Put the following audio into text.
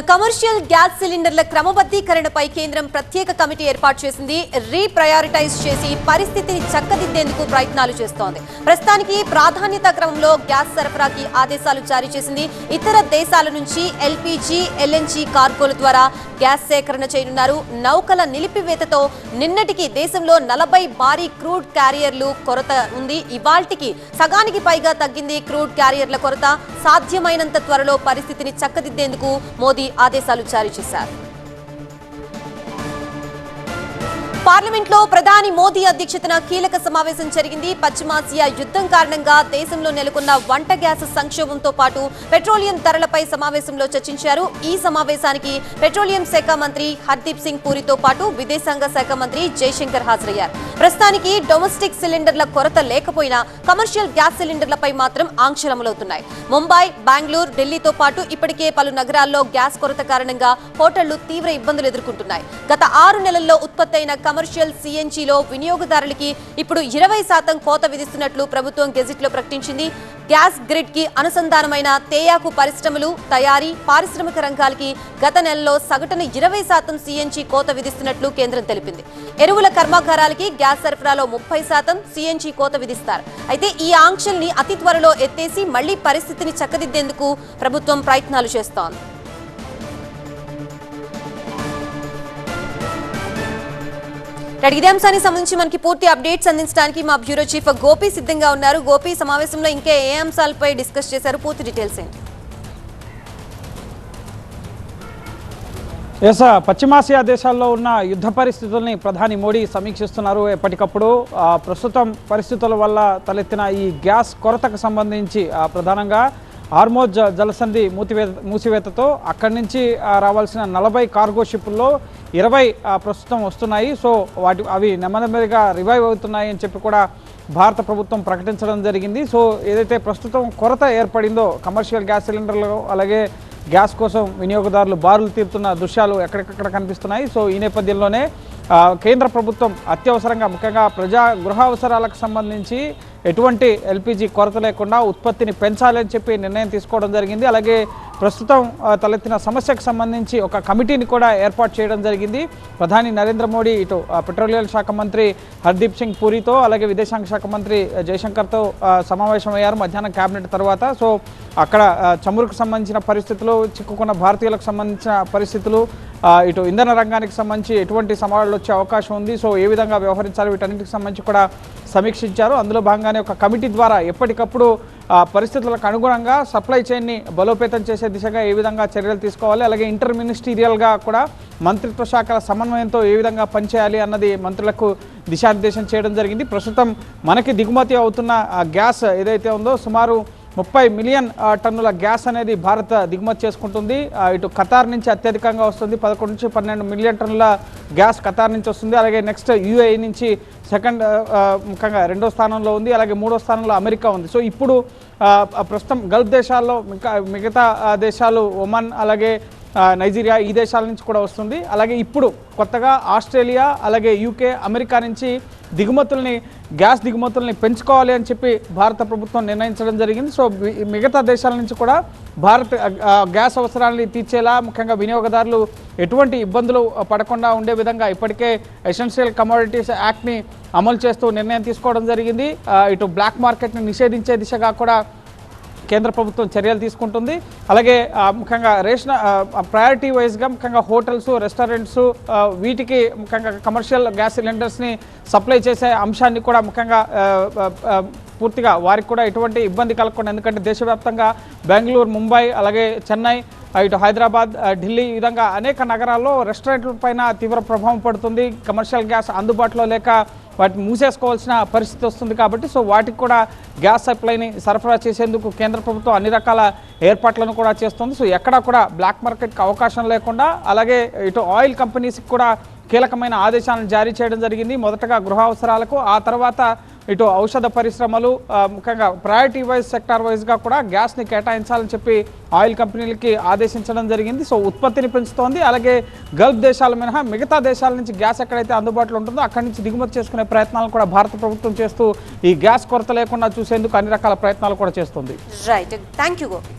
Commercial gas సిలిండర్ల క్రమబద్ధీకరణపై కేంద్రం ప్రత్యేక committee ఏర్పాటు చేసింది. రీప్రయారిటైజ్ చేసి పరిస్థితిని చక్కదిద్దేందుకు ప్రయత్నాలు చేస్తోంది. ప్రస్తుతానికి ప్రాధాన్యత క్రమంలో గ్యాస్ సరఫరాకి ఆదేశాలు జారీ చేసింది. ఇతర దేశాల నుంచి ఎల్పీజీ, ఎల్ఎన్జీ కార్గోల ద్వారా గ్యాస్ సేకరణ చేయనున్నారు. నౌకల నిలిపివేతతో నిన్నటికి దేశంలో 40 భారీ క్రూడ్ క్యారియర్లు కొరత ఉంది. ఇవాల్టికి సగానికి పైగా తగ్గింది క్రూడ్ క్యారియర్ల కొరత. సాధ్యమైనంత త్వరలో పరిస్థితిని చక్కదిద్దేందుకు మోదీ ఆదేశాలు జారీ చేశారు. పార్లమెంట్లో ప్రధాని మోదీ అధ్యక్షతన కీలక సమావేశం జరిగింది. పశ్చిమాసియా యుద్ధం కారణంగా దేశంలో నెలకొన్న వంట గ్యాస్ సంక్షోభంతో పాటు పెట్రోలియం ధరలపై సమావేశంలో చర్చించారు. ఈ సమావేశానికి పెట్రోలియం శాఖ మంత్రి హర్దీప్ సింగ్ పూరితో పాటు విదేశాంగ శాఖ మంత్రి జైశంకర్ హాజరయ్యారు. ప్రస్తుతానికి డొమెస్టిక్ సిలిండర్ల కొరత లేకపోయినా కమర్షియల్ గ్యాస్ సిలిండర్లపై మాత్రం ఆంక్షలు అమలవుతున్నాయి. ముంబై, బెంగళూరు, ఢిల్లీతో పాటు ఇప్పటికే పలు నగరాల్లో గ్యాస్ కొరత కారణంగా హోటళ్లు తీవ్ర ఇబ్బందులు ఎదుర్కొంటున్నాయి. గత 6 నెలల్లో ఉత్పత్తి అయిన కమర్షియల్ సిఎన్జీలో వినియోగదారులకి ఇప్పుడు 20% కోత విధిస్తున్నట్లు ప్రభుత్వం గెజిట్లో ప్రకటించింది. గ్యాస్ గ్రిడ్ కి అనుసంధానమైన తేయాకు పరిశ్రమలు, తయారీ, పారిశ్రామిక రంగాలకి గత నెలలో సగటున 20% సిఎన్జీ కోత విధిస్తున్నట్లు కేంద్రం తెలిపింది. ఎరువుల కర్మాగారాలకి గ్యాస్ సరఫరాలో 30% సిఎన్జీ కోత విధిస్తారు. అయితే ఈ ఆంక్షల్ని అతి త్వరలో ఎత్తేసి మళ్లీ పరిస్థితిని చక్కదిద్దేందుకు ప్రభుత్వం ప్రయత్నాలు చేస్తోంది. ఇదే అంశానికి సంబంధించి మనకి పూర్తి అప్డేట్స్ అందించడానికి మా బ్యూరో చీఫ్ గోపి సిద్ధంగా ఉన్నారు. గోపి, సమావేశంలో ఇంకా ఏ అంశాలపై డిస్కస్ చేశారు? పూర్తి డీటెయిల్స్ ఏంటి? పశ్చిమాసియా దేశాల్లో ఉన్న యుద్ధ పరిస్థితుల్ని ప్రధాని మోడీ సమీక్షిస్తున్నారు ఎప్పటికప్పుడు. ప్రస్తుతం పరిస్థితుల వల్ల తలెత్తిన ఈ గ్యాస్ కొరతకు సంబంధించి ప్రధానంగా హార్మోజ్ జలసంధి మూసివేతతో అక్కడి నుంచి రావాల్సిన 40 కార్గో షిప్పుల్లో 20 ప్రస్తుతం వస్తున్నాయి. సో అవి నెమ్మదిగా రివైవ్ అవుతున్నాయి అని చెప్పి కూడా భారత ప్రభుత్వం ప్రకటించడం జరిగింది. సో ఏదైతే ప్రస్తుతం కొరత ఏర్పడిందో కమర్షియల్ గ్యాస్ సిలిండర్లు, అలాగే గ్యాస్ కోసం వినియోగదారులు బారులు తీరుతున్న దృశ్యాలు ఎక్కడికక్కడ కనిపిస్తున్నాయి. సో ఈ నేపథ్యంలోనే కేంద్ర ప్రభుత్వం అత్యవసరంగా ముఖ్యంగా గృహ అవసరాలకు సంబంధించి ఎటువంటి ఎల్పీజీ కొరత లేకుండా ఉత్పత్తిని పెంచాలని చెప్పి నిర్ణయం తీసుకోవడం జరిగింది. అలాగే ప్రస్తుతం తలెత్తిన సమస్యకు సంబంధించి ఒక కమిటీని కూడా ఏర్పాటు చేయడం జరిగింది. ప్రధాని నరేంద్ర మోడీ ఇటు పెట్రోలియం శాఖ మంత్రి హర్దీప్ సింగ్ పూరితో, అలాగే విదేశాంగ శాఖ మంత్రి జైశంకర్తో సమావేశమయ్యారు మధ్యాహ్నం కేబినెట్ తర్వాత. సో అక్కడ చమురుకు సంబంధించిన పరిస్థితులు, చిక్కుకున్న భారతీయులకు సంబంధించిన పరిస్థితులు, ఇటు ఇంధన రంగానికి సంబంధించి ఎటువంటి సవాళ్లు వచ్చే అవకాశం ఉంది, సో ఏ విధంగా వ్యవహరించాలి, వీటన్నిటికి సంబంధించి కూడా సమీక్షించారు. అందులో భాగంగానే ఒక కమిటీ ద్వారా ఎప్పటికప్పుడు పరిస్థితులకు అనుగుణంగా సప్లై చైన్ని బలోపేతం చేసే దిశగా ఏ విధంగా చర్యలు తీసుకోవాలి, అలాగే ఇంటర్ మినిస్టీరియల్గా కూడా మంత్రిత్వ శాఖల సమన్వయంతో ఏ విధంగా పనిచేయాలి అన్నది మంత్రులకు దిశానిర్దేశం చేయడం జరిగింది. ప్రస్తుతం మనకి దిగుమతి అవుతున్న గ్యాస్ ఏదైతే ఉందో సుమారు 30 మిలియన్ టన్నుల గ్యాస్ అనేది భారత్ దిగుమతి చేసుకుంటుంది. ఇటు ఖతార్ నుంచి అత్యధికంగా వస్తుంది, 11 నుంచి 12 మిలియన్ టన్నుల గ్యాస్ ఖతార్ నుంచి వస్తుంది. అలాగే నెక్స్ట్ యూఏఈ నుంచి ముఖ్యంగా 2వ స్థానంలో ఉంది, అలాగే 3వ స్థానంలో అమెరికా ఉంది. సో ఇప్పుడు ప్రస్తుతం గల్ఫ్ దేశాల్లో మిగతా దేశాలు ఒమన్, అలాగే నైజీరియా, ఈ దేశాల నుంచి కూడా వస్తుంది. అలాగే ఇప్పుడు కొత్తగా ఆస్ట్రేలియా, అలాగే యూకే, అమెరికా నుంచి గ్యాస్ దిగుమతుల్ని పెంచుకోవాలి అని చెప్పి భారత ప్రభుత్వం నిర్ణయించడం జరిగింది. సో మిగతా దేశాల నుంచి కూడా భారత్ గ్యాస్ అవసరాన్ని తీర్చేలా, ముఖ్యంగా వినియోగదారులు ఎటువంటి ఇబ్బందులు పడకుండా ఉండే విధంగా ఇప్పటికే ఎసెన్షియల్ కమోడిటీస్ యాక్ట్ని అమలు చేస్తూ నిర్ణయం తీసుకోవడం జరిగింది. ఇటు బ్లాక్ మార్కెట్ని నిషేధించే దిశగా కూడా కేంద్ర ప్రభుత్వం చర్యలు తీసుకుంటుంది. అలాగే ముఖ్యంగా ప్రయారిటీ వైజ్గా ముఖ్యంగా హోటల్స్, రెస్టారెంట్స్, వీటికి ముఖ్యంగా కమర్షియల్ గ్యాస్ సిలిండర్స్ని సప్లై చేసే అంశాన్ని కూడా ముఖ్యంగా పూర్తిగా వారికి కూడా ఎటువంటి ఇబ్బంది కలగకుండా, ఎందుకంటే దేశవ్యాప్తంగా బెంగళూరు, ముంబై, అలాగే చెన్నై, ఇటు హైదరాబాద్, ఢిల్లీ, ఈ విధంగా అనేక నగరాల్లో రెస్టారెంట్ల పైన తీవ్ర ప్రభావం పడుతుంది. కమర్షియల్ గ్యాస్ అందుబాటులో లేక వాటిని మూసేసుకోవాల్సిన పరిస్థితి వస్తుంది. కాబట్టి సో వాటికి కూడా గ్యాస్ సప్లైని సరఫరా చేసేందుకు కేంద్ర ప్రభుత్వం అన్ని రకాల ఏర్పాట్లను కూడా చేస్తుంది. సో ఎక్కడా కూడా బ్లాక్ మార్కెట్కి అవకాశం లేకుండా, అలాగే ఇటు ఆయిల్ కంపెనీస్కి కూడా కీలకమైన ఆదేశాలను జారీ చేయడం జరిగింది. మొదటగా గృహ అవసరాలకు, ఆ తర్వాత ఇటు ఔషధ పరిశ్రమలు, ముఖ్యంగా ప్రయారిటీ వైజ్, సెక్టార్ వైజ్గా కూడా గ్యాస్ని కేటాయించాలని చెప్పి ఆయిల్ కంపెనీలకి ఆదేశించడం జరిగింది. సో ఉత్పత్తిని పెంచుతోంది. అలాగే గల్ఫ్ దేశాల మినహా మిగతా దేశాల నుంచి గ్యాస్ ఎక్కడైతే అందుబాటులో ఉంటుందో అక్కడి నుంచి దిగుమతి చేసుకునే ప్రయత్నాలను కూడా భారత ప్రభుత్వం చేస్తూ ఈ గ్యాస్ కొరత లేకుండా చూసేందుకు అన్ని రకాల ప్రయత్నాలు కూడా చేస్తుంది. Right, thank you Gopi.